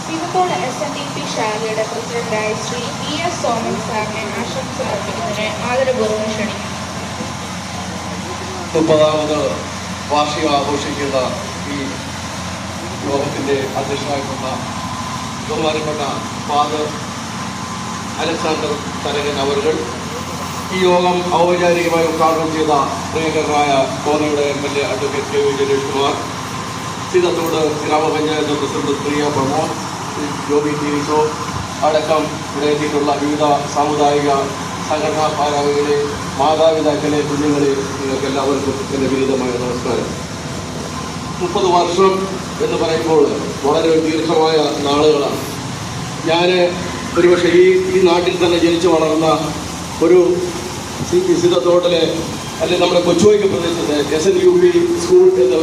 സിവത്തോട് SNDP ശാഖയുടെ പ്രസിഡന്റായ Shri ES Soman സാറിനെ ആശംസ അർപ്പിക്കുന്നതിന് ആദരപൂർവ്വം ക്ഷണിക്കുന്നു. 30ാമത് വാർഷികം ആഘോഷിക്കുന്ന ഈ യോഗത്തിൻ്റെ അധ്യക്ഷനായിട്ടുള്ള ബഹുമാനപ്പെട്ട ഫാദർ അലക്സാണ്ടർ തരകൻ അവர்கள், ഈ യോഗം ഔപചാരികമായി ഉദ്ഘാടനം ചെയ്ത പ്രിയങ്കരനായ കോന്നയുടെ MLA advocate KV Janesh Kumar, സിതത്തോട് ഗ്രാമപഞ്ചായത്ത് പ്രസിഡന്റ് പ്രിയ പ്രമോദ്, ജോബി ടീസോ അടക്കം ഇവിടെ എത്തിയിട്ടുള്ള വിവിധ സാമുദായിക സംഘടനാ ഭാരവാഹികളെ, മാതാപിതാക്കളെ, കുഞ്ഞുങ്ങളെ, നിങ്ങൾക്ക് എല്ലാവർക്കും എൻ്റെ വിനീതമായ നമസ്കാരം. 30 വർഷം എന്ന് പറയുമ്പോൾ വളരെ ദീർഘമായ നാളുകളാണ്. ഞാൻ ഒരുപക്ഷെ ഈ നാട്ടിൽ തന്നെ ജനിച്ചു വളർന്ന ഒരു സിതത്തോട്ടിലെ അല്ലെങ്കിൽ നമ്മുടെ കൊച്ചുവൈക്ക പ്രദേശത്തെ SNUP സ്കൂൾ എന്ന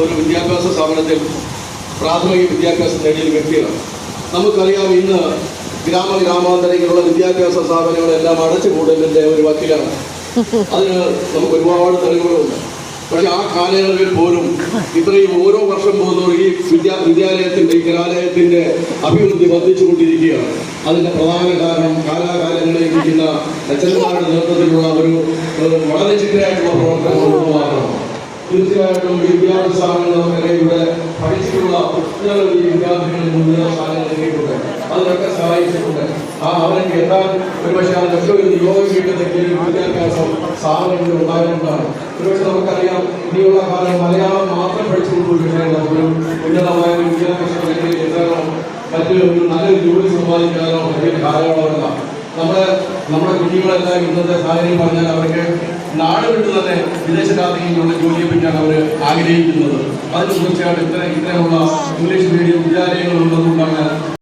ഒരു വിദ്യാഭ്യാസ സ്ഥാപനത്തിൽ പ്രാഥമിക വിദ്യാഭ്യാസം നേടിയ വ്യക്തിയാണ്. നമുക്കറിയാം, ഇന്ന് ഗ്രാമാന്തരങ്ങളിലുള്ള വിദ്യാഭ്യാസ സ്ഥാപനങ്ങളെല്ലാം അടച്ചുകൂടലിൻ്റെ ഒരു വക്കിലാണ്. അതിന് നമുക്ക് ഒരുപാട് തെളിവുകളുണ്ട്. പക്ഷെ ആ കാലയളവിൽ പോലും ഇത്രയും ഓരോ വർഷം പോകുന്ന ഈ വിദ്യാലയത്തിൻ്റെ, ഈ കലാലയത്തിൻ്റെ അഭിവൃദ്ധി വർദ്ധിച്ചുകൊണ്ടിരിക്കുകയാണ്. അതിൻ്റെ പ്രധാന കാരണം കാലാകാലങ്ങളിൽ ഇരിക്കുന്ന അച്ഛന്മാരുടെ നേതൃത്വത്തിലുള്ള ഒരു വളരെ ചിട്ടയായിട്ടുള്ള പ്രവർത്തനങ്ങൾ മാത്രമാണ്. തീർച്ചയായിട്ടും ഈ വിദ്യാഭ്യാസ സ്ഥാപനങ്ങൾ നമുക്കറിയാം, ഇവിടെ പഠിച്ചിട്ടുള്ള ഒട്ടനവധി വിദ്യാർത്ഥികളിൽ മുൻനിര സ്ഥാനം നേടിയിട്ടുണ്ട്. അതിനൊക്കെ സഹായിച്ചിട്ടുണ്ട്. അവരൊക്കെ എത്താൻ ഒരുപക്ഷെ അതിനൊക്കെ ഒരു യോഗം കിട്ടുന്നെങ്കിൽ വിദ്യാഭ്യാസം സ്ഥാപനങ്ങളിൽ ഉണ്ടാകുന്നതാണ്. ഒരുപക്ഷെ നമുക്കറിയാം, ഇനിയുള്ള കാലം മലയാളം മാത്രം പഠിച്ചുകൊണ്ടിരിക്കുന്ന ഒരു ഉന്നതമായ വിദ്യാഭ്യാസ മേഖലയിൽ എത്താനോ മറ്റൊരു നല്ലൊരു ജോലി സമ്പാദിക്കാനോ വലിയ കാലയളവല്ല. നമ്മുടെ കുട്ടികളെല്ലാം ഇന്നത്തെ സാഹചര്യം പറഞ്ഞാൽ അവർക്ക് നാട് വിട്ട് തന്നെ വിദേശ രാജ്യങ്ങളിലുള്ള ജോലിയെ പറ്റിയാണ് അവർ ആഗ്രഹിക്കുന്നത്. അതിന് തീർച്ചയായിട്ടും ഇത്തരമുള്ള ഇംഗ്ലീഷ് മീഡിയം വിദ്യാലയങ്ങൾ ഉള്ളതുകൊണ്ടാണ്